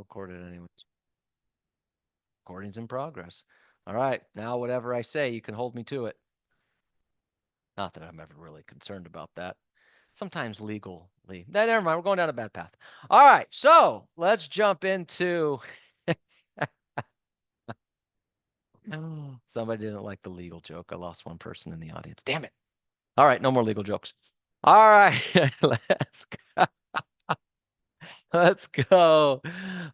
recorded anyways. Recording's in progress. All right. Now, whatever I say, you can hold me to it. Not that I'm ever really concerned about that. Sometimes legally. Never mind. We're going down a bad path. All right. So let's jump into. Somebody didn't like the legal joke. I lost one person in the audience. Damn it. All right. No more legal jokes. All right. Let's go. Let's go.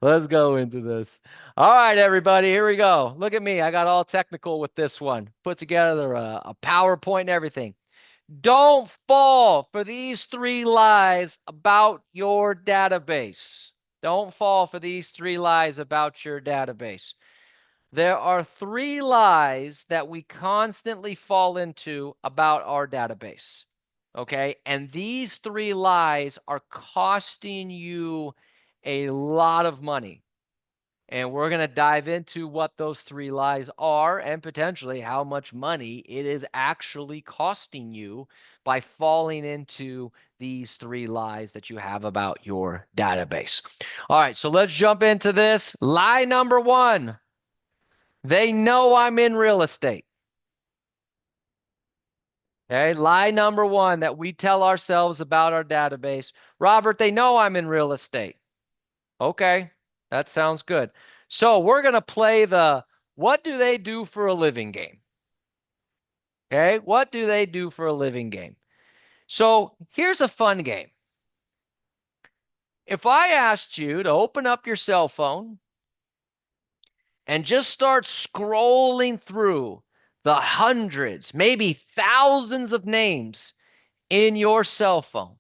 Let's go into this. All right, everybody, here we go. Look at me. I got all technical with this one. Put together a PowerPoint and everything. Don't fall for these 3 lies about your database. Don't fall for these 3 lies about your database. There are 3 lies that we constantly fall into about our database. Okay. And these 3 lies are costing you a lot of money. And we're going to dive into what those 3 lies are and potentially how much money it is actually costing you by falling into these 3 lies that you have about your database. All right. So let's jump into this. Lie number 1. They know I'm in real estate. Okay, lie number 1 that we tell ourselves about our database. Robert, they know I'm in real estate. Okay, that sounds good. So we're going to play the what do they do for a living game. Okay, what do they do for a living game? So here's a fun game. If I asked you to open up your cell phone and just start scrolling through the hundreds, maybe thousands of names in your cell phone.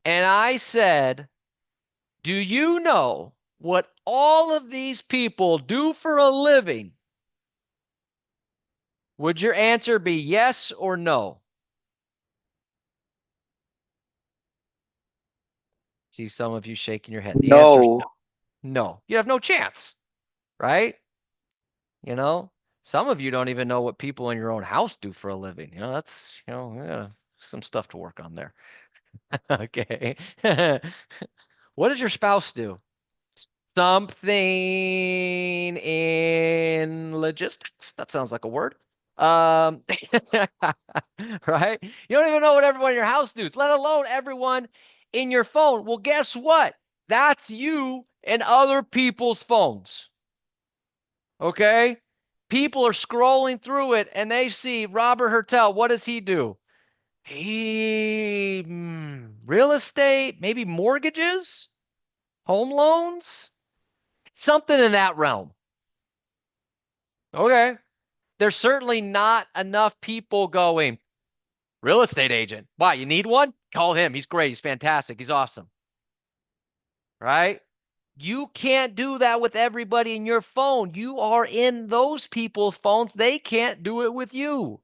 And I said, do you know what all of these people do for a living? Would your answer be yes or no? See some of you shaking your head. The answer is No. no. You have no chance, right? You know, some of you don't even know what people in your own house do for a living. That's, yeah, some stuff to work on there. Okay. What does your spouse do? Something in logistics. That sounds like a word. Um, right? You don't even know what everyone in your house does, let alone everyone in your phone. Well, guess what? That's you and other people's phones. Okay? People are scrolling through it and they see Robert Hertel. What does he do? Real estate, maybe mortgages, home loans, something in that realm. Okay. There's certainly not enough people going, real estate agent. Why? You need one? Call him. He's great. He's fantastic. He's awesome. Right? You can't do that with everybody in your phone. You are in those people's phones. They can't do it with you.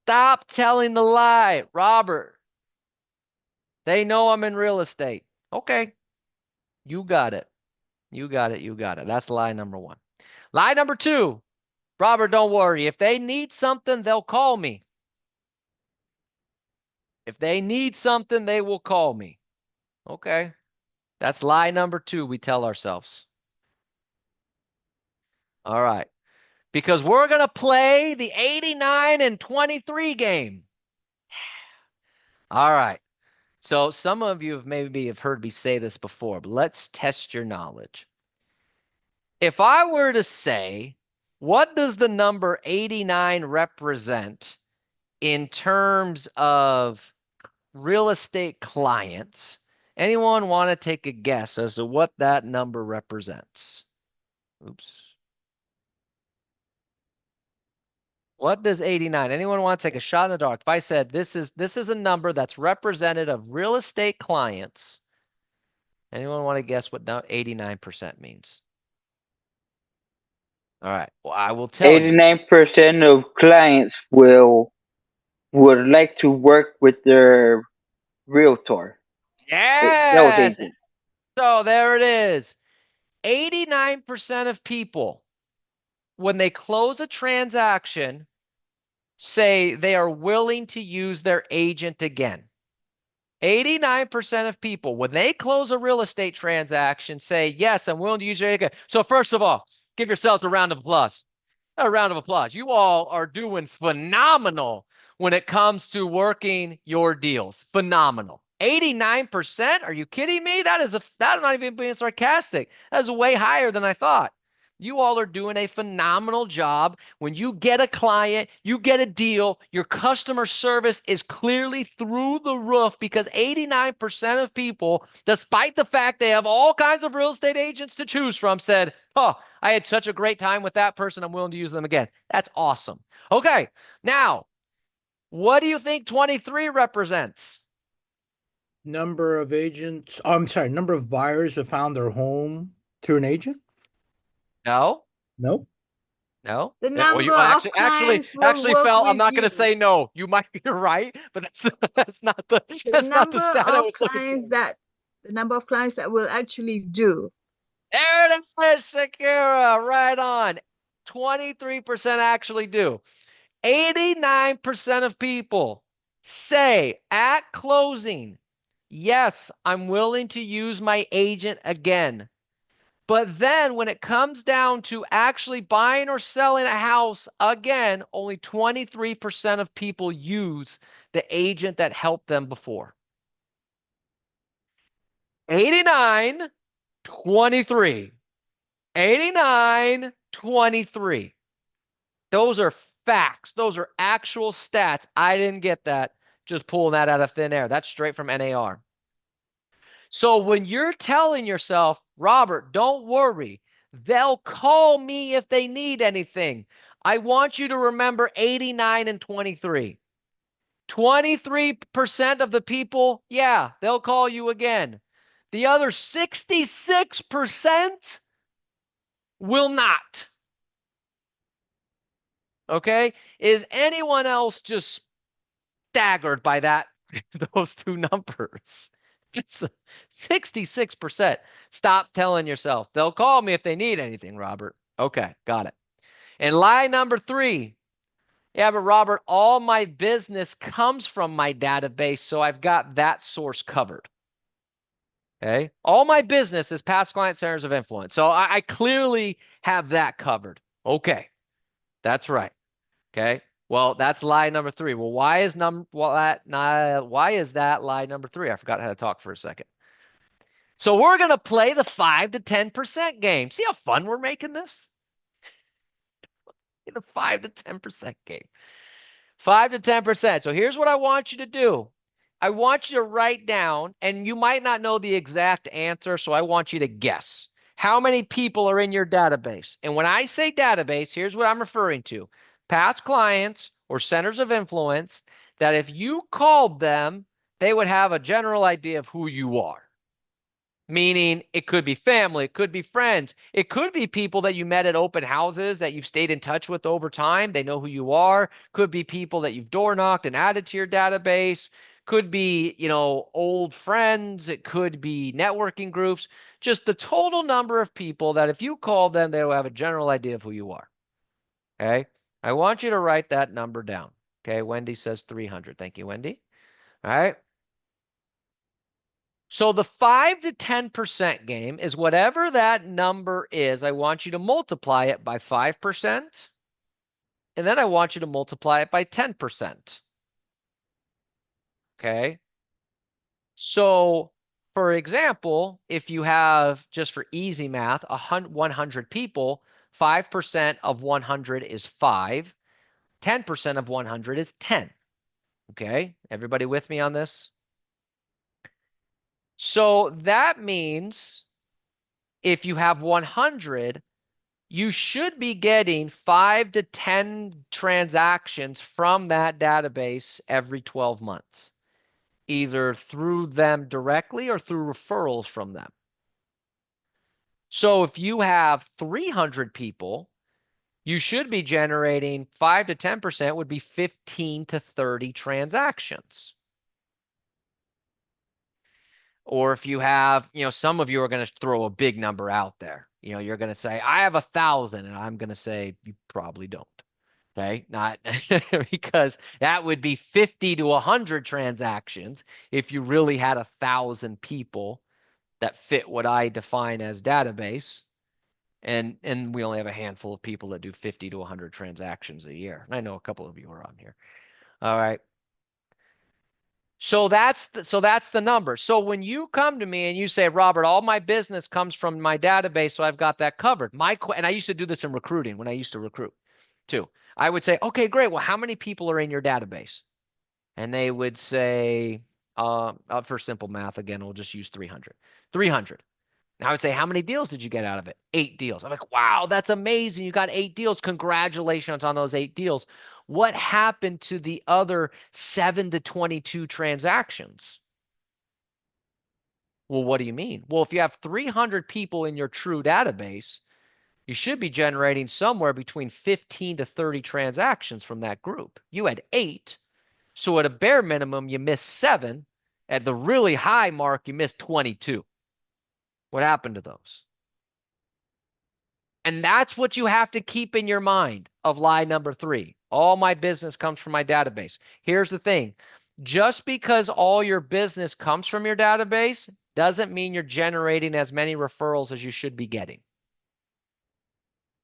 Stop telling the lie, Robert. They know I'm in real estate. Okay. You got it. You got it. You got it. That's lie number 1. Lie number 2. Robert, don't worry. If they need something, they'll call me. If they need something, they will call me. Okay. That's lie number 2 we tell ourselves. All right. Because we're going to play the 89 and 23 game. All right. So some of you have heard me say this before, but let's test your knowledge. If I were to say, what does the number 89 represent in terms of real estate clients? Anyone want to take a guess as to what that number represents? Oops. What does 89? Anyone want to take a shot in the dark? If I said this is a number that's representative of real estate clients, anyone want to guess what 89% means? All right. Well, I will tell you. 89% of clients would like to work with their realtor, sales Yes. agent. So there it is. 89% of people, when they close a transaction, say they are willing to use their agent again. 89% of people, when they close a real estate transaction, say, yes, I'm willing to use your agent. So first of all, give yourselves a round of applause. A round of applause. You all are doing phenomenal when it comes to working your deals. Phenomenal. 89%? Are you kidding me? That I'm not even being sarcastic. That is way higher than I thought. You all are doing a phenomenal job. When you get a client, you get a deal, your customer service is clearly through the roof because 89% of people, despite the fact they have all kinds of real estate agents to choose from, said, oh, I had such a great time with that person. I'm willing to use them again. That's awesome. Okay. Now, what do you think 23 represents? Number of agents, oh, I'm sorry, number of buyers have found their home through an agent? No, No. no. The Well, number you of clients will actually work fell. I'm with not going to you. say no. You might be right, but The that's not the number stat I of was looking clients for. that the number of clients that will actually do. There it is, Shakira. Right on. 23% actually do. 89% of people say at closing, yes, I'm willing to use my agent again. But then when it comes down to actually buying or selling a house again, only 23% of people use the agent that helped them before. 89, 23. 89, 23. Those are facts. Those are actual stats. I didn't get that just pulling that out of thin air. That's straight from NAR. So when you're telling yourself, Robert, don't worry, they'll call me if they need anything. I want you to remember 89 and 23. 23% of the people, yeah, they'll call you again. The other 66% will not. Okay? Is anyone else just staggered by that, those two numbers? It's 66%. Stop telling yourself. They'll call me if they need anything, Robert. Okay, got it. And lie number 3. Yeah, but Robert, all my business comes from my database, so I've got that source covered. Okay. All my business is past client centers of influence. So I clearly have that covered. Okay. That's right. Okay. Well, that's lie number 3. Well, why is that lie number 3? I forgot how to talk for a second. So we're gonna play the 5 to 10% game. See how fun we're making this? The 5 to 10% game. 5 to 10%. So here's what I want you to do. I want you to write down, and you might not know the exact answer, so I want you to guess. How many people are in your database? And when I say database, here's what I'm referring to. Past clients or centers of influence that if you called them, they would have a general idea of who you are. Meaning it could be family, it could be friends, it could be people that you met at open houses that you've stayed in touch with over time. They know who you are. Could be people that you've door knocked and added to your database. Could be, old friends. It could be networking groups. Just the total number of people that if you call them, they will have a general idea of who you are. Okay. I want you to write that number down. Okay. Wendy says 300. Thank you, Wendy. All right. So the 5 to 10% game is whatever that number is. I want you to multiply it by 5%. And then I want you to multiply it by 10%. Okay. So for example, if you have, just for easy math, 100 people, 5% of 100 is 5. 10% of 100 is 10. Okay. Everybody with me on this? So that means if you have 100, you should be getting 5 to 10 transactions from that database every 12 months, either through them directly or through referrals from them. So if you have 300 people, you should be generating 5 to 10% would be 15 to 30 transactions. Or if you have, some of you are going to throw a big number out there. You're going to say, I have 1,000, and I'm going to say, you probably don't. Okay, not because that would be 50 to 100 transactions if you really had 1,000 people that fit what I define as database. And we only have a handful of people that do 50 to 100 transactions a year. And I know a couple of you are on here. All right. So that's the number. So when you come to me and you say, Robert, all my business comes from my database, so I've got that covered. And I used to do this in recruiting when I used to recruit too. I would say, okay, great. Well, how many people are in your database? And they would say, for simple math, again, we'll just use 300. 300. And I would say, how many deals did you get out of it? 8 deals. I'm like, wow, that's amazing. You got 8 deals. Congratulations on those 8 deals. What happened to the other 7 to 22 transactions? Well, what do you mean? Well, if you have 300 people in your true database, you should be generating somewhere between 15 to 30 transactions from that group. You had 8. So at a bare minimum, you missed 7. At the really high mark, you missed 22. What happened to those? And that's what you have to keep in your mind of lie number 3. All my business comes from my database. Here's the thing. Just because all your business comes from your database doesn't mean you're generating as many referrals as you should be getting.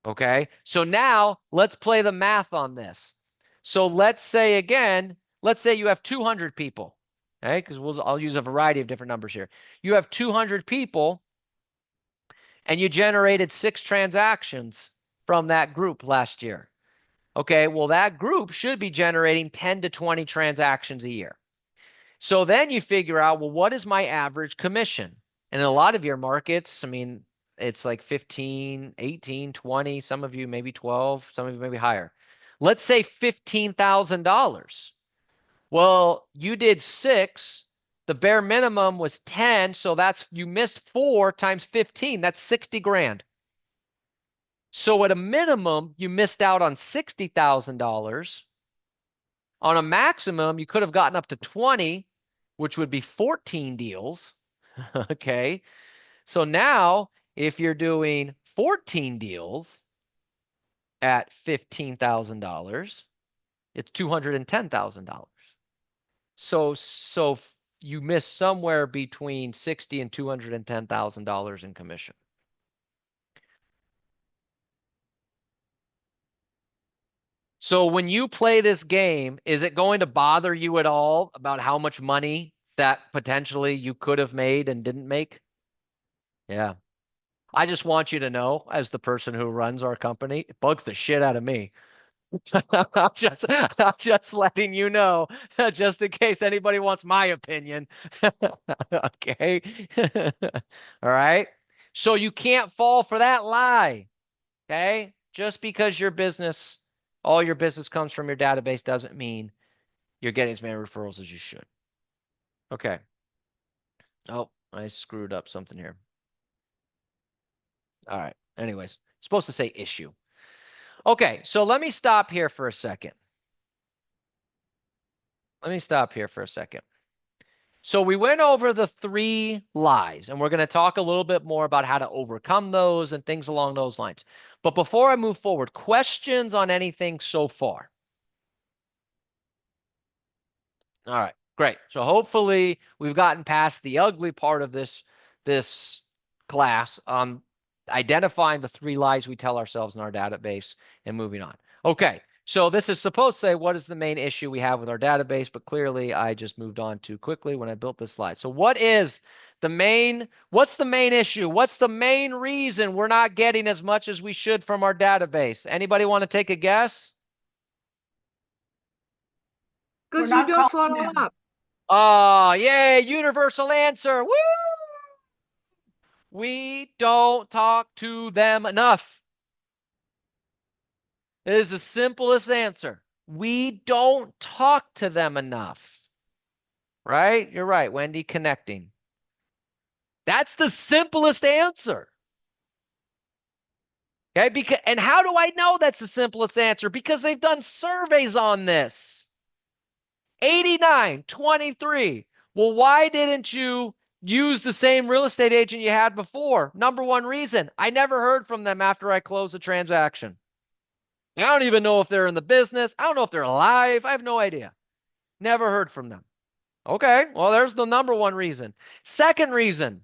Okay? So now let's play the math on this. So let's say again, let's say you have 200 people. Okay? Because I'll use a variety of different numbers here. You have 200 people and you generated 6 transactions from that group last year. Okay, well, that group should be generating 10 to 20 transactions a year. So then you figure out, well, what is my average commission? And in a lot of your markets, I mean, it's like 15, 18, 20, some of you maybe 12, some of you maybe higher. Let's say $15,000. Well, you did 6. The bare minimum was 10, so you missed 4 times 15. That's 60 grand. So at a minimum, you missed out on $60,000. On a maximum, you could have gotten up to 20, which would be 14 deals. Okay. So now, if you're doing 14 deals at $15,000, it's $210,000. So you miss somewhere between $60,000 and $210,000 in commission. So when you play this game, is it going to bother you at all about how much money that potentially you could have made and didn't make? Yeah. I just want you to know, as the person who runs our company, it bugs the shit out of me. I'm just letting you know, just in case anybody wants my opinion. Okay. All right. So you can't fall for that lie. Okay. Just because all your business comes from your database doesn't mean you're getting as many referrals as you should. Okay. Oh, I screwed up something here. All right. Anyways, supposed to say issue. Okay, so let me stop here for a second. So we went over the 3 lies, and we're going to talk a little bit more about how to overcome those and things along those lines. But before I move forward, questions on anything so far? All right, great. So hopefully we've gotten past the ugly part of this class on identifying the 3 lies we tell ourselves in our database and moving on. Okay, so this is supposed to say what is the main issue we have with our database, but clearly I just moved on too quickly when I built this slide. So what's the main issue? What's the main reason we're not getting as much as we should from our database? Anybody want to take a guess? Because we don't follow up. Oh, yay, universal answer. Woo! We don't talk to them enough. It is the simplest answer. We don't talk to them enough. Right? You're right, Wendy, connecting. That's the simplest answer. Okay, and how do I know that's the simplest answer? Because they've done surveys on this. 89, 23. Well, why didn't you use the same real estate agent you had before? Number 1 reason, I never heard from them after I closed the transaction. I don't even know if they're in the business. I don't know if they're alive. I have no idea. Never heard from them. Okay, well, there's the number one reason. Second reason,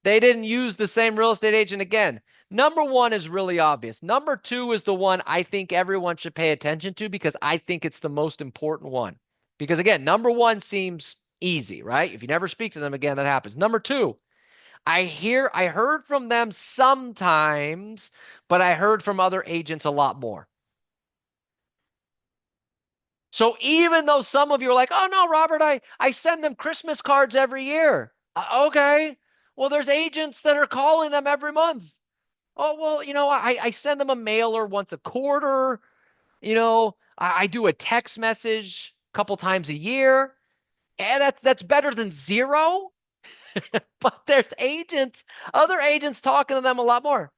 they didn't use the same real estate agent again. Number one is really obvious. Number two is the one I think everyone should pay attention to because I think it's the most important one. Because again, number one seems easy, right? If you never speak to them again, that happens. Number two, I heard from them sometimes, but I heard from other agents a lot more. So even though some of you are like, oh no, Robert, I send them Christmas cards every year. Okay. Well, there's agents that are calling them every month. Oh, well, I send them a mailer once a quarter. I do a text message a couple times a year. And that's better than zero. But there's other agents talking to them a lot more.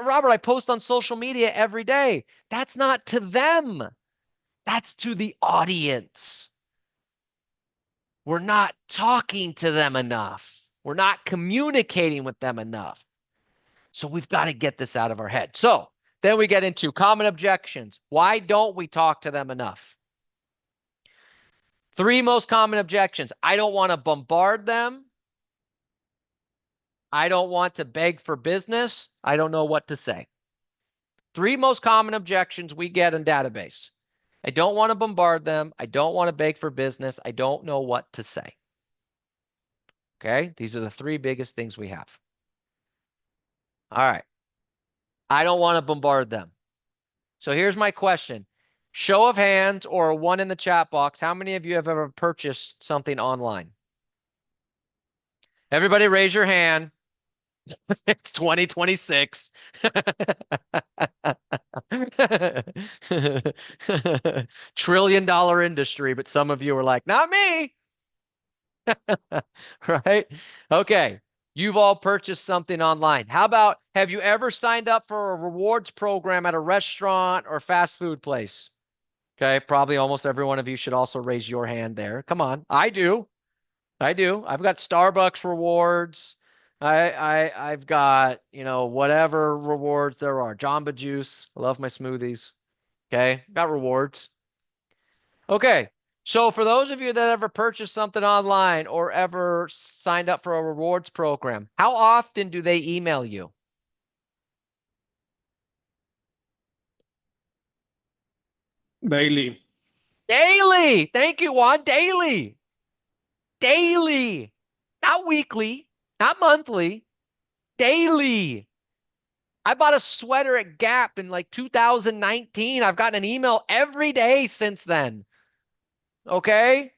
Robert, I post on social media every day. That's not to them. That's to the audience. We're not talking to them enough. We're not communicating with them enough. So we've got to get this out of our head. So then we get into common objections. Why don't we talk to them enough? 3 most common objections. I don't want to bombard them. I don't want to beg for business. I don't know what to say. 3 most common objections we get in database. I don't want to bombard them. I don't want to beg for business. I don't know what to say. Okay? These are the 3 biggest things we have. All right. I don't want to bombard them. So here's my question. Show of hands or a 1 in the chat box. How many of you have ever purchased something online? Everybody raise your hand. It's 2026. $1 trillion industry, but some of you are like, not me. Right? Okay. You've all purchased something online. How about, have you ever signed up for a rewards program at a restaurant or fast food place? Okay. Probably almost every one of you should also raise your hand there. Come on. I do. I've got Starbucks rewards. I've got, whatever rewards there are. Jamba Juice. I love my smoothies. Okay. Got rewards. Okay. So for those of you that ever purchased something online or ever signed up for a rewards program, how often do they email you? Daily. Daily. Thank you, Juan. Daily. Daily. Not weekly, not monthly. Daily. I bought a sweater at Gap in like 2019. I've gotten an email every day since then. Okay?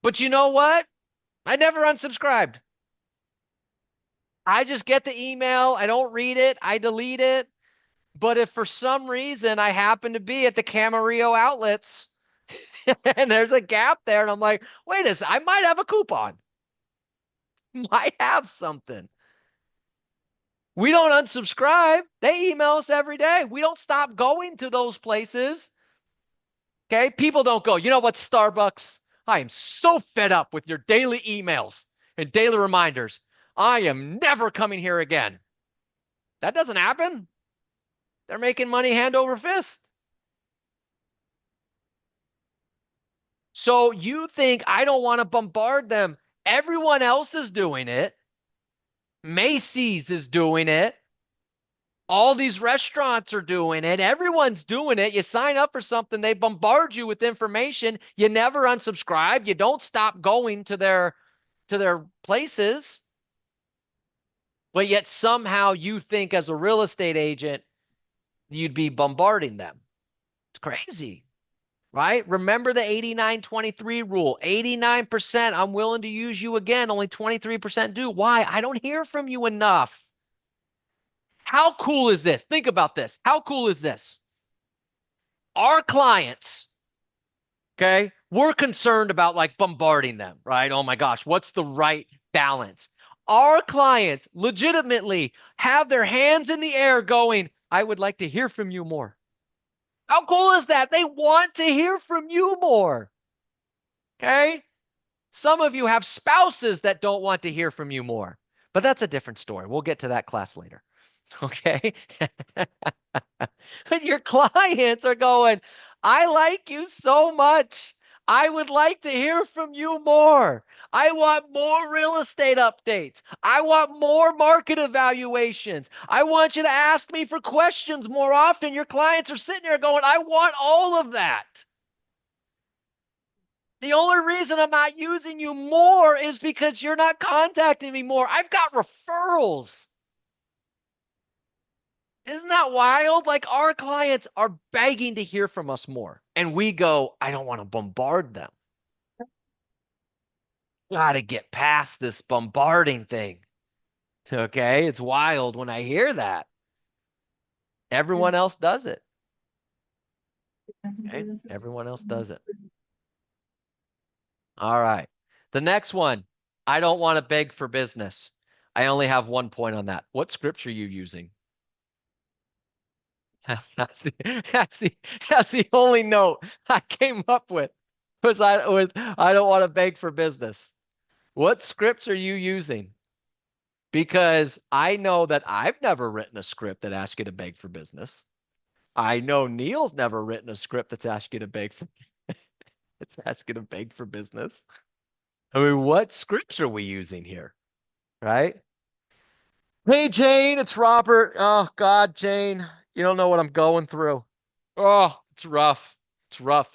But you know what? I never unsubscribed. I just get the email. I don't read it. I delete it. But if for some reason I happen to be at the Camarillo outlets and there's a Gap there and I'm like, wait a second, I might have a coupon. Might have something. We don't unsubscribe. They email us every day. We don't stop going to those places. Okay? People don't go, you know what, Starbucks? I am so fed up with your daily emails and daily reminders. I am never coming here again. That doesn't happen. They're making money hand over fist. So you think I don't want to bombard them. Everyone else is doing it. Macy's is doing it. All these restaurants are doing it. Everyone's doing it. You sign up for something, they bombard you with information. You never unsubscribe. You don't stop going to their places. But yet somehow you think as a real estate agent, you'd be bombarding them. It's crazy, right? Remember the 89-23 rule. 89%, I'm willing to use you again. Only 23% do. Why? I don't hear from you enough. How cool is this? Think about this. How cool is this? Our clients, okay, we're concerned about like bombarding them, right? Oh my gosh, what's the right balance? Our clients legitimately have their hands in the air going, I would like to hear from you more. How cool is that? They want to hear from you more. Okay? Some of you have spouses that don't want to hear from you more, but that's a different story. We'll get to that class later. Okay. But your clients are going, I like you so much. I would like to hear from you more. I want more real estate updates. I want more market evaluations. I want you to ask me for questions more often. Your clients are sitting there going, I want all of that. The only reason I'm not using you more is because you're not contacting me more. I've got referrals. Isn't that wild? Like our clients are begging to hear from us more. And we go, I don't want to bombard them. Got to get past this bombarding thing. Okay. It's wild when I hear that. Everyone else does it. Okay. Everyone else does it. All right. The next one, I don't want to beg for business. I only have 1 point on that. What scripture are you using? That's the only note I came up with was I don't want to beg for business. What scripts are you using? Because I know that I've never written a script that asks you to beg for business. I know Neil's never written a script that's asked you to beg for it's asking to beg for business. I mean, what scripts are we using here? Right? Hey Jane, it's Robert. Oh God, Jane, you don't know what I'm going through. Oh, it's rough. It's rough.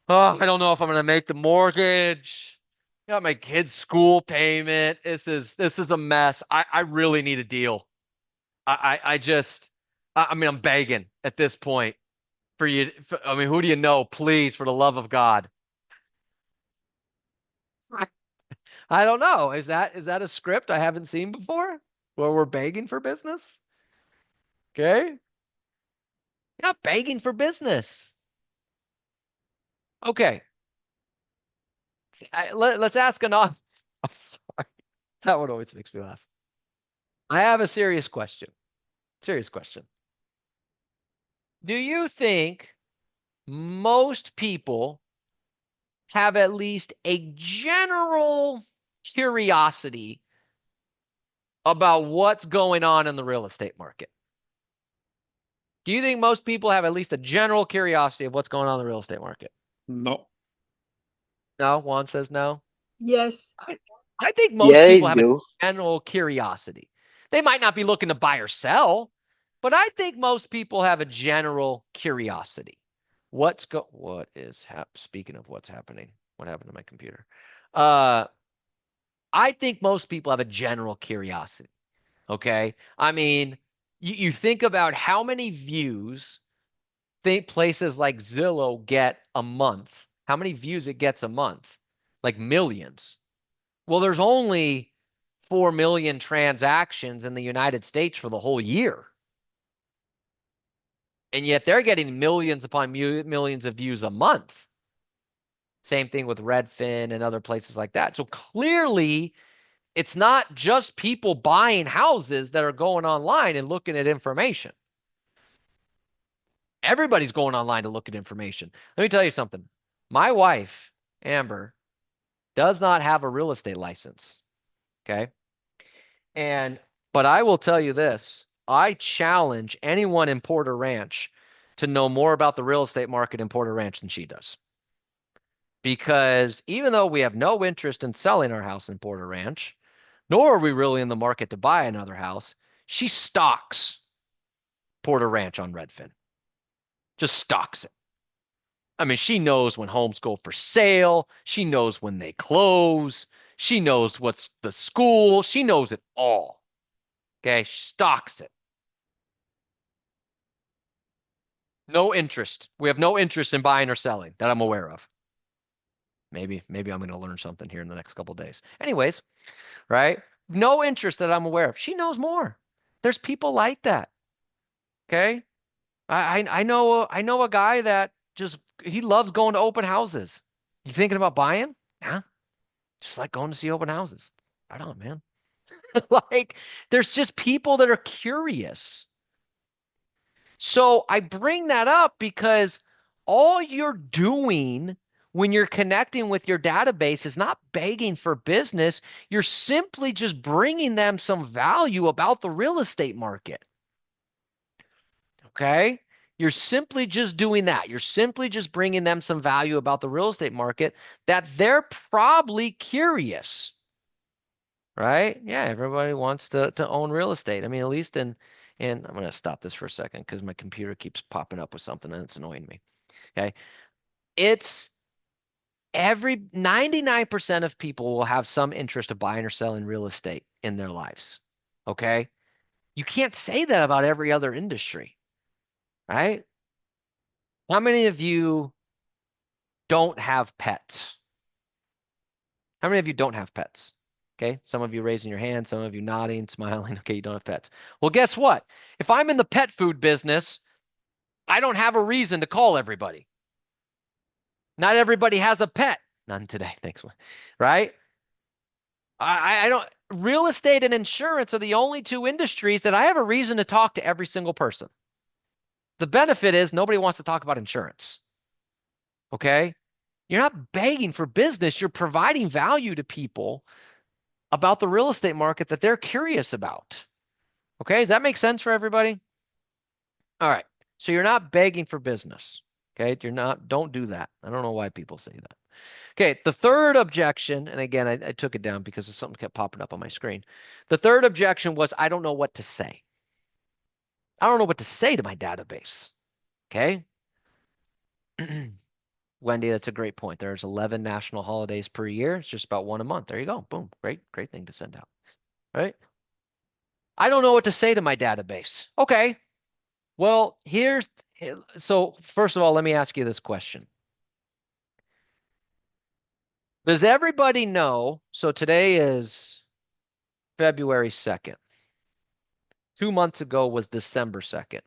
Oh, I don't know if I'm gonna make the mortgage. Got my kid's school payment. This is a mess. I really need a deal. I just I mean I'm begging at this point for you. I mean, who do you know? Please, for the love of God. I don't know. Is that a script I haven't seen before? Where we're begging for business? Okay. Not begging for business. Okay. Let's ask an I'm sorry. That one always makes me laugh. I have a serious question. Serious question. Do you think most people have at least a general curiosity about what's going on in the real estate market? Do you think most people have at least a general curiosity of what's going on in the real estate market? No. No? Juan says no. Yes. I think most Yeah, they people have a do. general curiosity. They might not be looking to buy or sell, but I think most people have a general curiosity. Speaking of what's happening, what happened to my computer? I think most people have a general curiosity. Okay. I mean, you think about how many views think places like Zillow get a month, how many views it gets a month, like millions. Well, there's only 4 million transactions in the United States for the whole year. And yet they're getting millions upon millions of views a month. Same thing with Redfin and other places like that. So clearly, it's not just people buying houses that are going online and looking at information. Everybody's going online to look at information. Let me tell you something. My wife, Amber, does not have a real estate license. Okay. But I will tell you this. I challenge anyone in Porter Ranch to know more about the real estate market in Porter Ranch than she does. Because even though we have no interest in selling our house in Porter Ranch, nor are we really in the market to buy another house, she stalks Porter Ranch on Redfin. Just stalks it. I mean, she knows when homes go for sale. She knows when they close. She knows what's the school. She knows it all. Okay, she stalks it. No interest. We have no interest in buying or selling that I'm aware of. Maybe I'm going to learn something here in the next couple of days. Anyways, right? No interest that I'm aware of. She knows more. There's people like that. Okay? I know a guy that just he loves going to open houses. You thinking about buying? Huh? Just like going to see open houses. Right on, man. Like there's just people that are curious. So I bring that up because all you're doing when you're connecting with your database is not begging for business. You're simply just bringing them some value about the real estate market. Okay? You're simply just doing that. You're simply just bringing them some value about the real estate market that they're probably curious, right? Yeah, everybody wants to own real estate. I mean, at least and I'm going to stop this for a second because my computer keeps popping up with something and it's annoying me. Okay? It's every 99% of people will have some interest of buying or selling real estate in their lives. Okay? You can't say that about every other industry, right? How many of you don't have pets? How many of you don't have pets? Okay, some of you raising your hand, some of you nodding, smiling. Okay, you don't have pets. Well, guess what? If I'm in the pet food business, I don't have a reason to call everybody. Not everybody has a pet. None today, thanks. Right? I don't. Real estate and insurance are the only two industries that I have a reason to talk to every single person. The benefit is nobody wants to talk about insurance. Okay? You're not begging for business. You're providing value to people about the real estate market that they're curious about. Okay, does that make sense for everybody? All right. So you're not begging for business. Okay, don't do that. I don't know why people say that. Okay, the third objection, and again, I took it down because something kept popping up on my screen. The third objection was I don't know what to say. I don't know what to say to my database. Okay. Wendy, that's a great point. There's 11 national holidays per year. It's just about one a month. There you go. Boom. Great thing to send out. Right? I don't know what to say to my database. Okay. Well, so first of all, let me ask you this question. Does everybody know? So today is February 2nd. 2 months ago was December 2nd.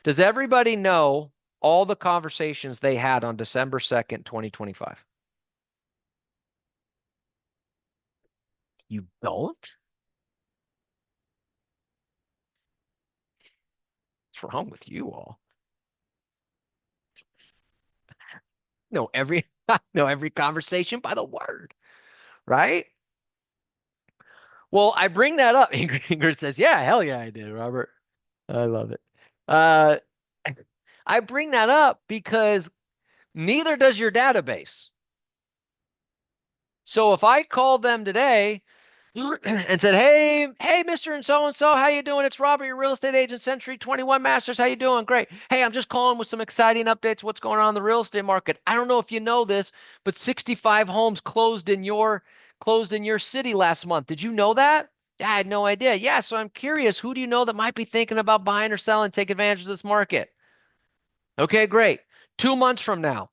Does everybody know all the conversations they had on December 2nd, 2025? You don't? What's wrong with you all? Know every know every conversation by the word, right? Well, I bring that up. Ingrid says, "Yeah, hell yeah, I did, Robert. I love it." Uh, I bring that up because neither does your database. So if I called them today and said, "Hey, Mr. and so, how you doing? It's Robert, your real estate agent, Century 21 Masters. How you doing? Great. Hey, I'm just calling with some exciting updates. What's going on in the real estate market? I don't know if you know this, but 65 homes closed in your city last month. Did you know that?" "Yeah, I had no idea." "Yeah, so I'm curious, who do you know that might be thinking about buying or selling, take advantage of this market?" Okay, great. 2 months from now,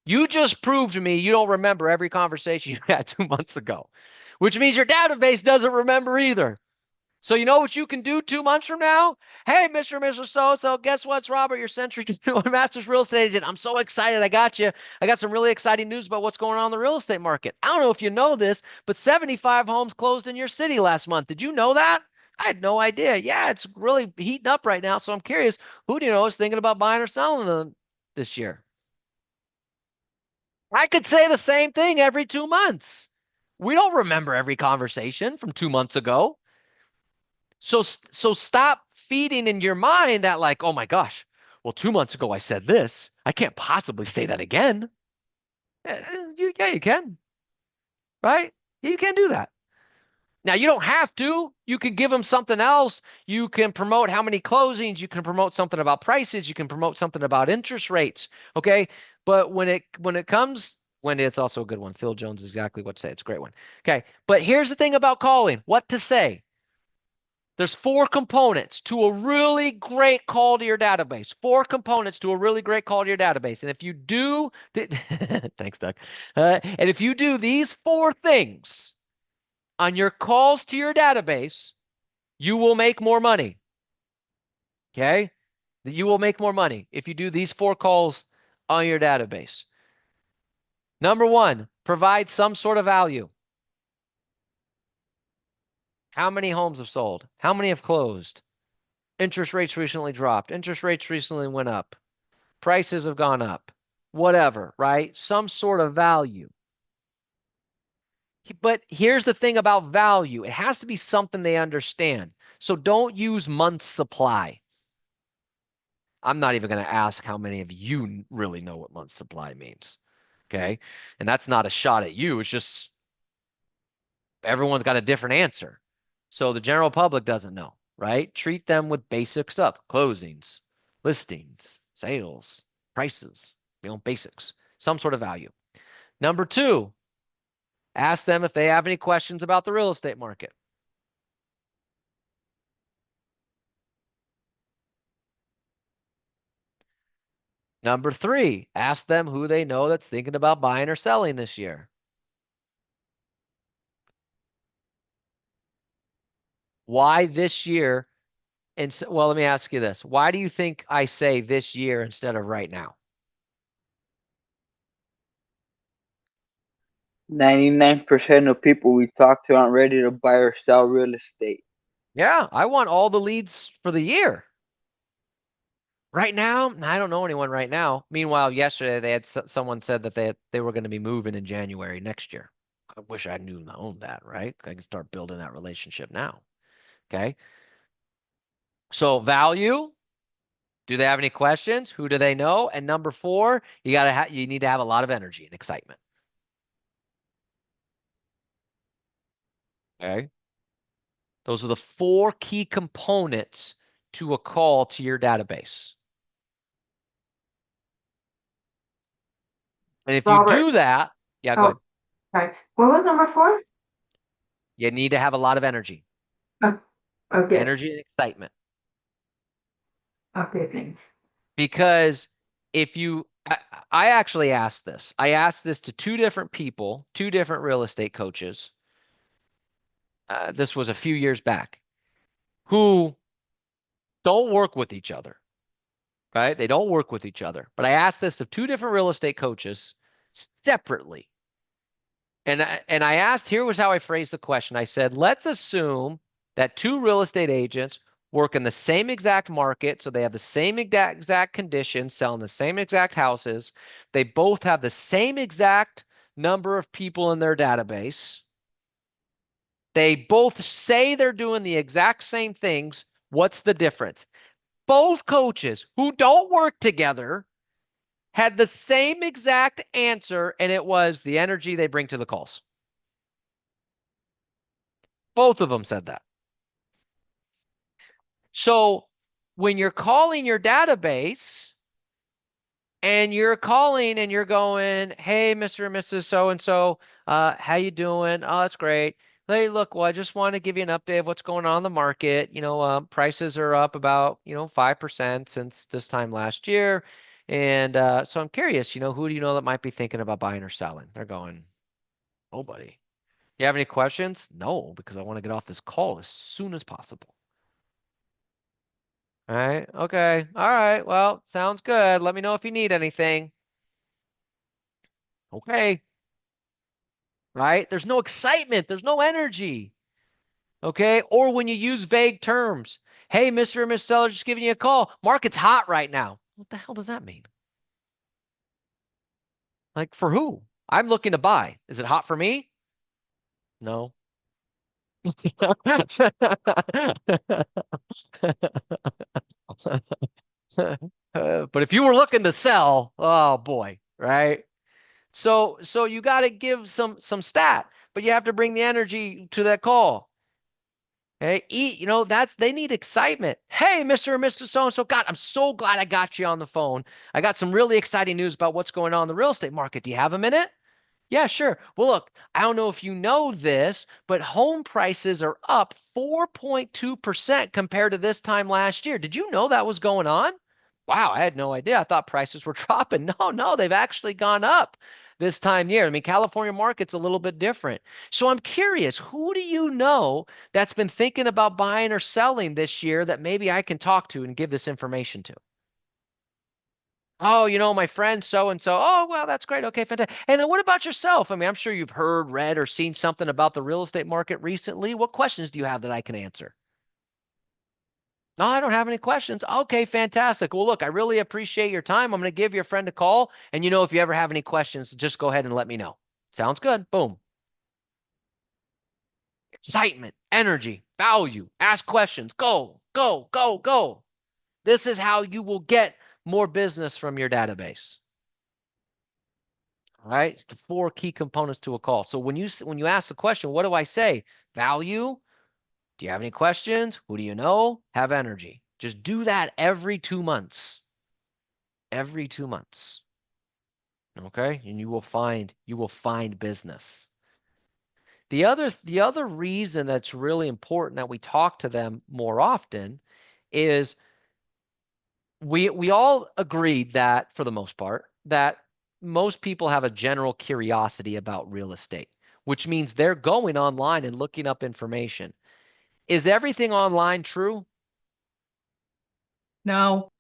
you just proved to me you don't remember every conversation you had 2 months ago, which means your database doesn't remember either. So you know what you can do 2 months from now? "Hey, Mr. and Mrs. So-and-so, guess what? It's Robert, your Century 21 Masters real estate agent. I'm so excited. I got you. I got some really exciting news about what's going on in the real estate market. I don't know if you know this, but 75 homes closed in your city last month. Did you know that?" "I had no idea." "Yeah, it's really heating up right now. So I'm curious, who do you know is thinking about buying or selling them this year?" I could say the same thing every 2 months. We don't remember every conversation from 2 months ago. So stop feeding in your mind that like, "Oh my gosh, well, 2 months ago I said this. I can't possibly say that again." Yeah, you can, right? Yeah, you can do that. Now, you don't have to. You can give them something else. You can promote how many closings. You can promote something about prices. You can promote something about interest rates. Okay. But when it's also a good one. Phil Jones is exactly what to say. It's a great one. Okay. But here's the thing about calling, what to say. There's 4 components to a really great call to your database. 4 components to a really great call to your database. And if you do, thanks, Doug. And if you do these 4 things on your calls to your database, you will make more money. Okay? You will make more money if you do these 4 calls on your database. Number 1, provide some sort of value. How many homes have sold? How many have closed? Interest rates recently dropped. Interest rates recently went up. Prices have gone up. whatever, right? Some sort of value. But here's the thing about value. It has to be something they understand. So don't use month's supply. I'm not even going to ask how many of you really know what month's supply means. Okay. And that's not a shot at you. It's just everyone's got a different answer. So the general public doesn't know, right? Treat them with basic stuff, closings, listings, sales, prices, basics, some sort of value. Number two, ask them if they have any questions about the real estate market. Number three, ask them who they know that's thinking about buying or selling this year. Why this year? And so, well, let me ask you this. Why do you think I say this year instead of right now? 99% of people we talk to aren't ready to buy or sell real estate. Yeah, I want all the leads for the year. Right now, I don't know anyone right now. Meanwhile, yesterday they had someone said that they were going to be moving in January next year. I wish I knew and owned that, right? I can start building that relationship now. Okay. So value, do they have any questions? Who do they know? And number four, you need to have a lot of energy and excitement. Okay. Those are the four key components to a call to your database. And if you do that, yeah, go ahead. Sorry. What was number 4? You need to have a lot of energy. Okay. Energy and excitement. Okay, thanks. Because if you, I actually asked this. I asked this to two different people, two different real estate coaches. This was a few years back, who don't work with each other, right? They don't work with each other. But I asked this of two different real estate coaches separately. And I asked, here was how I phrased the question. I said, let's assume that two real estate agents work in the same exact market, so they have the same exact conditions, selling the same exact houses. They both have the same exact number of people in their database. They both say they're doing the exact same things. What's the difference? Both coaches who don't work together had the same exact answer, and it was the energy they bring to the calls. Both of them said that. So when you're calling your database and you're calling and you're going, hey, Mr. and Mrs. So-and-so, how you doing? Oh, that's great. Hey, look, well, I just want to give you an update of what's going on in the market. Prices are up about, 5% since this time last year. And so I'm curious, who do you know that might be thinking about buying or selling? They're going, nobody. You have any questions? No, because I want to get off this call as soon as possible. All right. Okay. All right. Well, sounds good. Let me know if you need anything. Okay. Right? There's no excitement. There's no energy. Okay. Or when you use vague terms. Hey, Mr. and Miss Seller, just giving you a call. Market's hot right now. What the hell does that mean? Like for who? I'm looking to buy. Is it hot for me? No. But if you were looking to sell, oh boy, right? So you got to give some stat, but you have to bring the energy to that call. Okay, they need excitement. Hey, Mr. and Mrs. So-and-so, God, I'm so glad I got you on the phone. I got some really exciting news about what's going on in the real estate market. Do you have a minute? Yeah, sure. Well, look, I don't know if you know this, but home prices are up 4.2% compared to this time last year. Did you know that was going on? Wow, I had no idea. I thought prices were dropping. No, they've actually gone up this time year. I mean, California market's a little bit different. So I'm curious, who do you know that's been thinking about buying or selling this year that maybe I can talk to and give this information to? Oh, my friend so and so. Oh, well, that's great. Okay, fantastic. And then what about yourself? I mean, I'm sure you've heard, read, or seen something about the real estate market recently. What questions do you have that I can answer? No, I don't have any questions. Okay, fantastic. Well, look, I really appreciate your time. I'm going to give your friend a call. And if you ever have any questions, just go ahead and let me know. Sounds good. Boom. Excitement, energy, value, ask questions. Go, go, go, go. This is how you will get more business from your database. All right. It's the 4 key components to a call. So when you ask the question, what do I say? Value. Do you have any questions? Who do you know? Have energy. Just do that every 2 months. Every 2 months. Okay? And you will find business. The other reason that's really important that we talk to them more often is we all agreed that, for the most part, that most people have a general curiosity about real estate, which means they're going online and looking up information. Is everything online true? No.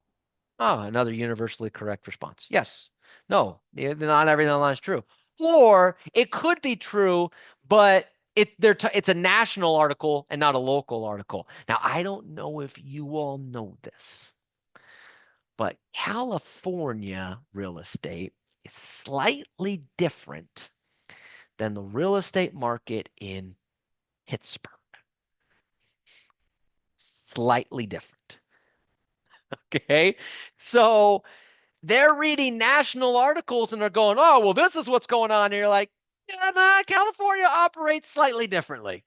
Oh, another universally correct response. Yes. No, not everything online is true. Or it could be true, but it's a national article and not a local article. Now, I don't know if you all know this, but California real estate is slightly different than the real estate market in Pittsburgh. Slightly different. Okay. So they're reading national articles and they're going, oh, well, this is what's going on. And you're like, yeah, nah, California operates slightly differently.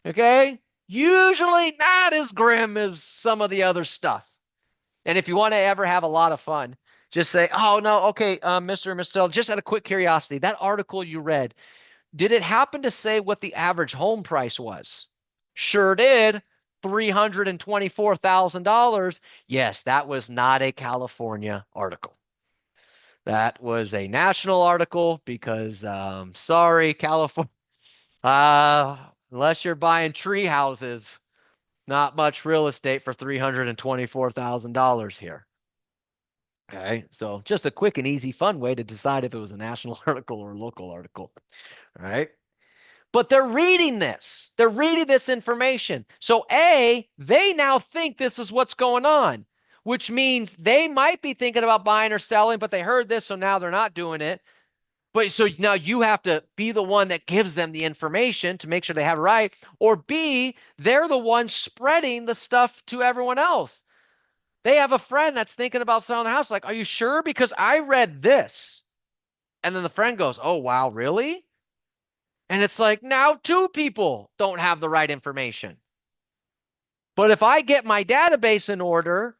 Okay. Usually not as grim as some of the other stuff. And if you want to ever have a lot of fun, just say, oh, no, okay, Mr. and Mr. just out of quick curiosity, that article you read, did it happen to say what the average home price was? Sure did. $324,000. Yes, that was not a California article. That was a national article because, sorry, California, unless you're buying tree houses, not much real estate for $324,000 here. Okay, so just a quick and easy, fun way to decide if it was a national article or a local article. All right. But they're reading this. They're reading this information. So A, they now think this is what's going on, which means they might be thinking about buying or selling, but they heard this, so now they're not doing it. But so now you have to be the one that gives them the information to make sure they have it right. Or B, they're the one spreading the stuff to everyone else. They have a friend that's thinking about selling a house. Like, are you sure? Because I read this. And then the friend goes, oh, wow, really? And it's like, now 2 people don't have the right information. But if I get my database in order,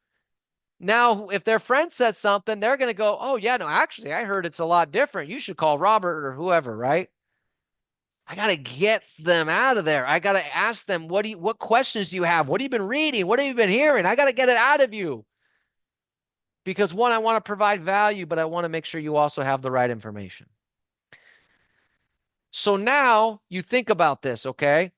now if their friend says something, they're going to go, oh, yeah, no, actually, I heard it's a lot different. You should call Robert or whoever, right? I got to get them out of there. I got to ask them, what questions do you have? What have you been reading? What have you been hearing? I got to get it out of you. Because one, I want to provide value, but I want to make sure you also have the right information. So now you think about this, okay?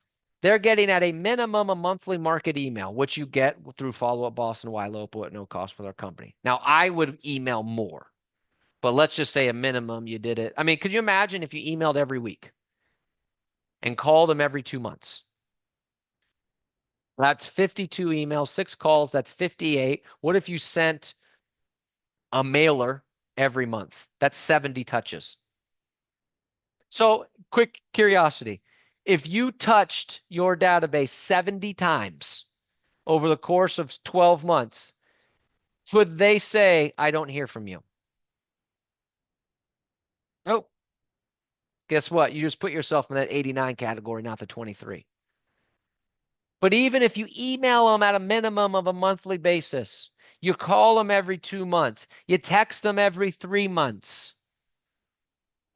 They're getting at a minimum a monthly market email, which you get through Follow Up Boss and YLOPO at no cost for their company. Now, I would email more, but let's just say a minimum you did it. I mean, could you imagine if you emailed every week and called them every 2 months? That's 52 emails, 6 calls, that's 58. What if you sent a mailer every month? That's 70 touches. So, quick curiosity. If you touched your database 70 times over the course of 12 months, would they say, I don't hear from you? Oh, guess what? You just put yourself in that 89 category, not the 23. But even if you email them at a minimum of a monthly basis, you call them every 2 months, you text them every 3 months.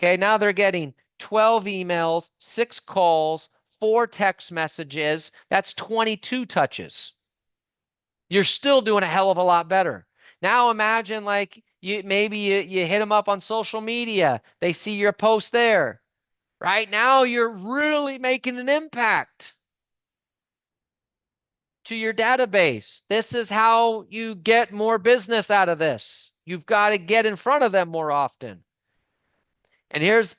Okay, now they're getting 12 emails, 6 calls, 4 text messages. That's 22 touches. You're still doing a hell of a lot better. Now imagine like maybe you hit them up on social media. They see your post there. Right now you're really making an impact to your database. This is how you get more business out of this. You've got to get in front of them more often. And here's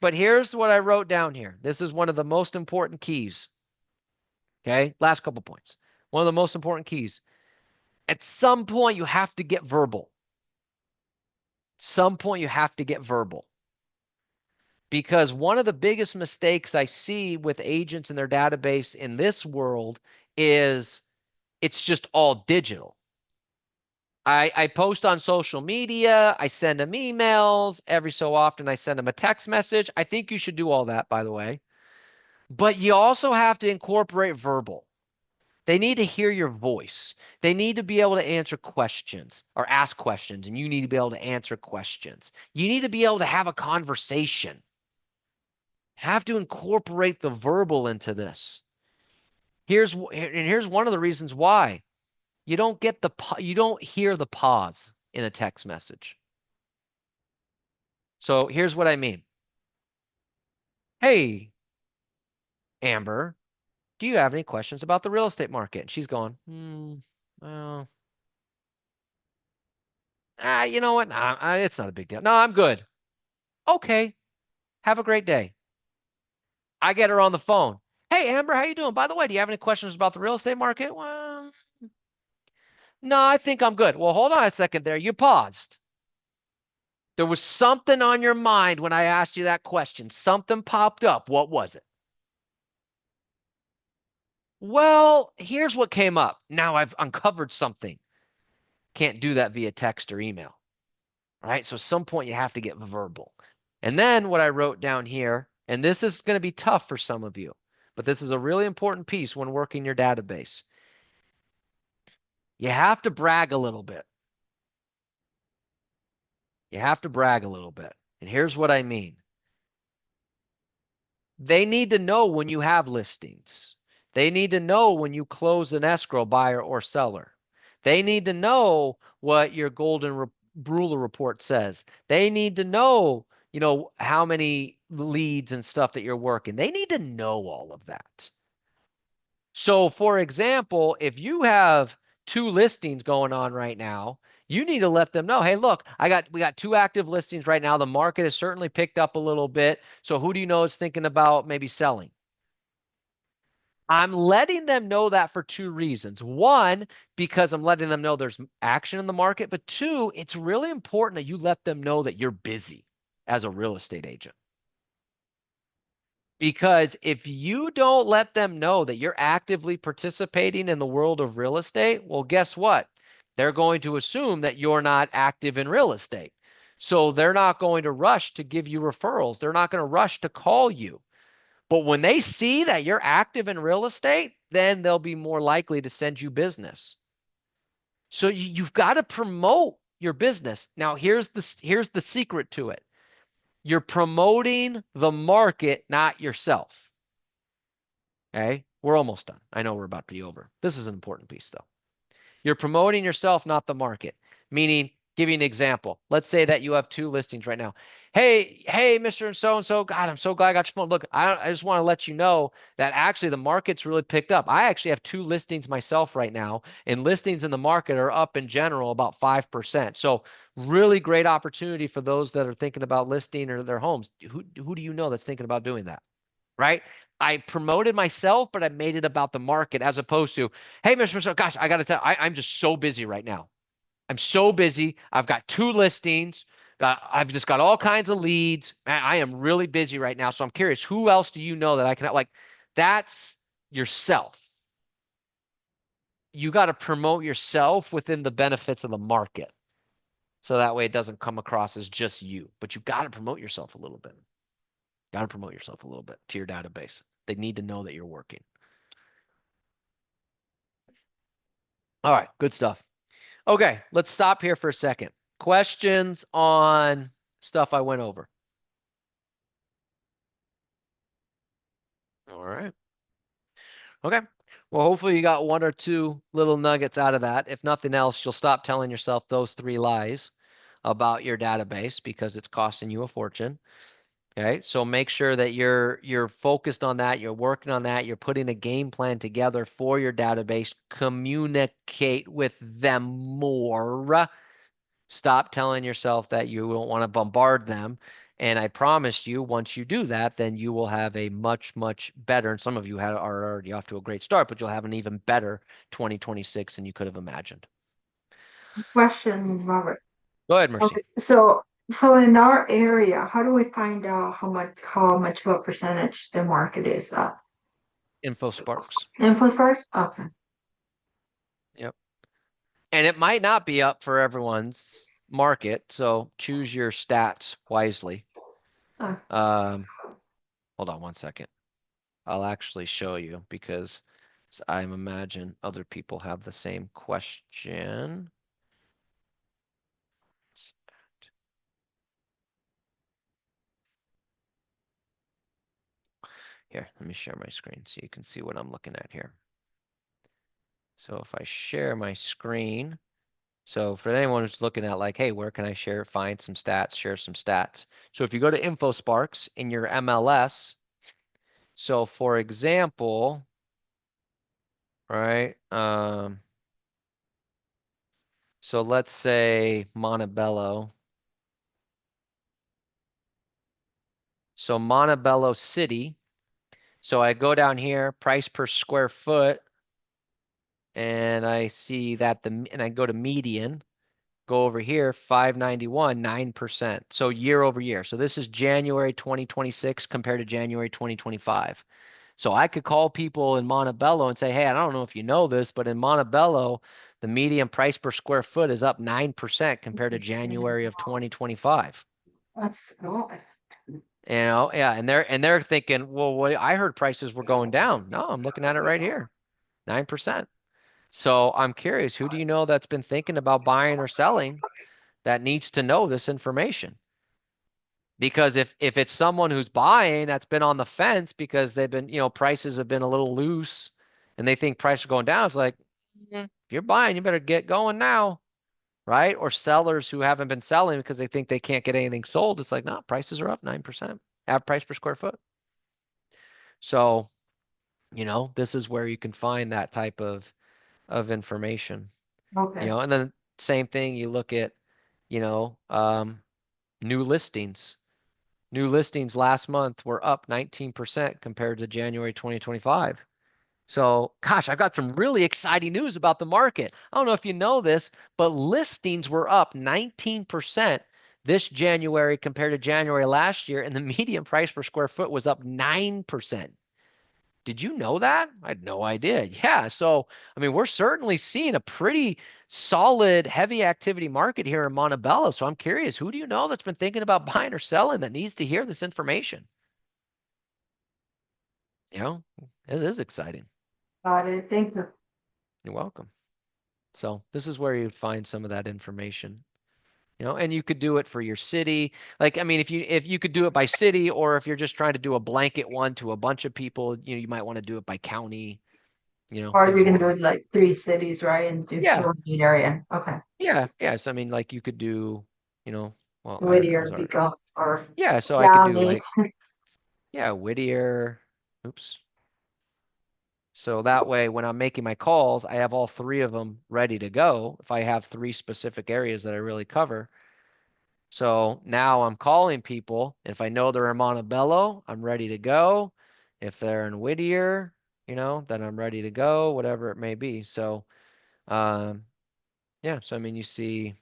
what I wrote down here. This is one of the most important keys. Okay, last couple points. One of the most important keys. At some point, you have to get verbal. Some point, you have to get verbal. Because one of the biggest mistakes I see with agents in their database in this world is it's just all digital. I post on social media. I send them emails. Every so often, I send them a text message. I think you should do all that, by the way. But you also have to incorporate verbal. They need to hear your voice. They need to be able to answer questions or ask questions, and you need to be able to answer questions. You need to be able to have a conversation. Have to incorporate the verbal into this. Here's one of the reasons why. You don't hear the pause in a text message. So here's what I mean. Hey, Amber, do you have any questions about the real estate market? And she's going, well, you know what? Nah, it's not a big deal. No, I'm good. Okay. Have a great day. I get her on the phone. Hey, Amber, how you doing? By the way, do you have any questions about the real estate market? Well, no, I think I'm good. Well, hold on a second there. You paused. There was something on your mind when I asked you that question. Something popped up. What was it? Well, here's what came up. Now I've uncovered something. Can't do that via text or email. All right. So at some point you have to get verbal. And then what I wrote down here, and this is going to be tough for some of you, but this is a really important piece when working your database. You have to brag a little bit. You have to brag a little bit. And here's what I mean. They need to know when you have listings. They need to know when you close an escrow buyer or seller. They need to know what your golden ruler report says. They need to know, how many leads and stuff that you're working. They need to know all of that. So, for example, if you have 2 listings going on right now, you need to let them know, hey, look, we got 2 active listings right now. The market has certainly picked up a little bit. So who do you know is thinking about maybe selling? I'm letting them know that for 2 reasons. One, because I'm letting them know there's action in the market. But 2, it's really important that you let them know that you're busy as a real estate agent. Because if you don't let them know that you're actively participating in the world of real estate, well, guess what? They're going to assume that you're not active in real estate. So they're not going to rush to give you referrals. They're not going to rush to call you. But when they see that you're active in real estate, then they'll be more likely to send you business. So you've got to promote your business. Now, here's the secret to it. You're promoting the market, not yourself. Okay? We're almost done. I know we're about to be over. This is an important piece, though. You're promoting yourself, not the market. Meaning, give you an example. Let's say that you have 2 listings right now. Hey, Mr. and so. God, I'm so glad I got your phone. Look, I just want to let you know that actually the market's really picked up. I actually have 2 listings myself right now, and listings in the market are up in general about 5%. So really great opportunity for those that are thinking about listing or their homes. Who do you know that's thinking about doing that? Right? I promoted myself, but I made it about the market as opposed to, hey, Mr. Gosh, I got to tell, I'm just so busy right now. I'm so busy. I've got 2 listings. I've just got all kinds of leads. I am really busy right now. So I'm curious, who else do you know that I can like? That's yourself. You got to promote yourself within the benefits of the market. So that way it doesn't come across as just you, but you got to promote yourself a little bit. Got to promote yourself a little bit to your database. They need to know that you're working. All right, good stuff. Okay, let's stop here for a second. Questions on stuff I went over? All right. Okay. Well, hopefully you got 1 or 2 little nuggets out of that. If nothing else, you'll stop telling yourself those 3 lies about your database because it's costing you a fortune. Okay, so make sure that you're focused on that, you're working on that, you're putting a game plan together for your database. Communicate with them more. Stop telling yourself that you don't want to bombard them. And I promise you, once you do that, then you will have a much, much better, and some of you are already off to a great start, but you'll have an even better 2026 than you could have imagined. Question, Robert. Go ahead, Mercy. Okay, so in our area, how do we find out how much of a percentage the market is up? InfoSparks. InfoSparks? Okay. Yep. And it might not be up for everyone's market, so choose your stats wisely. Uh, Hold on one second. I'll actually show you because I imagine other people have the same question. Here, let me share my screen so you can see what I'm looking at here. So if I share my screen, so for anyone who's looking at like, hey, where can I find some stats, share some stats. So if you go to InfoSparks in your MLS, so for example, right, so let's say Montebello. So Montebello City. So I go down here, price per square foot, and I see that and I go to median, go over here, 591, 9%. So year over year. So this is January 2026 compared to January 2025. So I could call people in Montebello and say, hey, I don't know if you know this, but in Montebello, the median price per square foot is up 9% compared to January of 2025. That's good. Yeah, and they're thinking, well, what I heard prices were going down. No, I'm looking at it right here. 9%. So I'm curious, who do you know that's been thinking about buying or selling that needs to know this information? Because if it's someone who's buying that's been on the fence because they've been, prices have been a little loose and they think prices are going down, it's like, if you're buying, you better get going now, right? Or sellers who haven't been selling because they think they can't get anything sold, it's like, no, prices are up 9%. Average price per square foot. So, this is where you can find that type of information. Okay. And then same thing, you look at, you know, um, new listings. New listings last month were up 19% compared to January 2025. So, gosh, I've got some really exciting news about the market. I don't know if you know this, but listings were up 19% this January compared to January last year, and the median price per square foot was up 9%. Did you know that? I had no idea. Yeah. So, I mean, we're certainly seeing a pretty solid, heavy activity market here in Montebello. So I'm curious, who do you know that's been thinking about buying or selling that needs to hear this information? It is exciting. Got it. Thank you. You're welcome. So this is where you'd find some of that information. And you could do it for your city. Like, I mean, if you could do it by city, or if you're just trying to do a blanket one to a bunch of people, you might want to do it by county, Or things we can along. do it like 3 cities, right? And do Yeah, short area. Okay. yeah, yeah. So I mean, like you could do, you know, well, I Whittier, was already, Pico, or yeah. So I could do Downey. like, yeah, Whittier. Oops. So that way, when I'm making my calls, I have all three of them ready to go. If I have three specific areas that I really cover. So now I'm calling people. If I know they're in Montebello, I'm ready to go. If they're in Whittier, then I'm ready to go, whatever it may be. So, um, yeah. So I mean, you see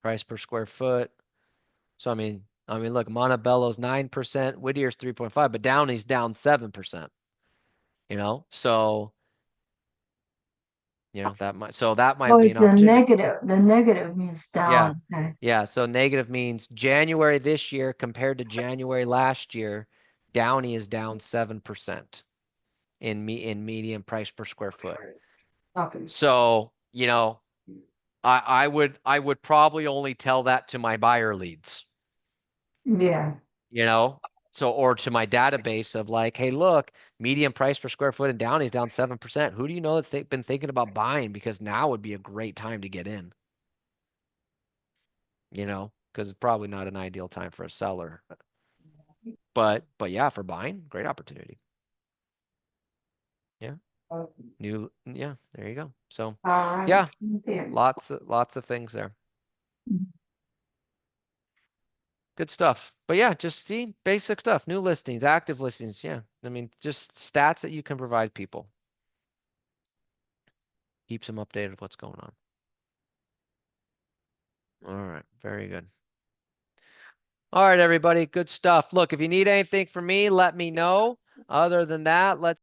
price per square foot. So I mean, look, Montebello's 9%, Whittier's 3.5, but Downey's down 7%. So that might Oh, be it's an the opportunity. negative. The negative means Yeah. down. Okay. Yeah. So negative means January this year compared to January last year, Downey is down 7% in median price per square foot. Okay. So, I would probably only tell that to my buyer leads. Yeah. you know? Or to my database of like, hey, look, median price per square foot in Downey is down 7%. Who do you know that's been thinking about buying? Because now would be a great time to get in, because it's probably not an ideal time for a seller. But yeah, for buying, great opportunity. Yeah. Yeah, there you go. So All right. yeah, Yeah. lots of things there. Good stuff. But yeah, just see basic stuff, new listings, active listings. Yeah. I mean, just stats that you can provide people. Keeps them updated with what's going on. All right. Very good. All right, everybody. Good stuff. Look, if you need anything from me, let me know. Other than that, let's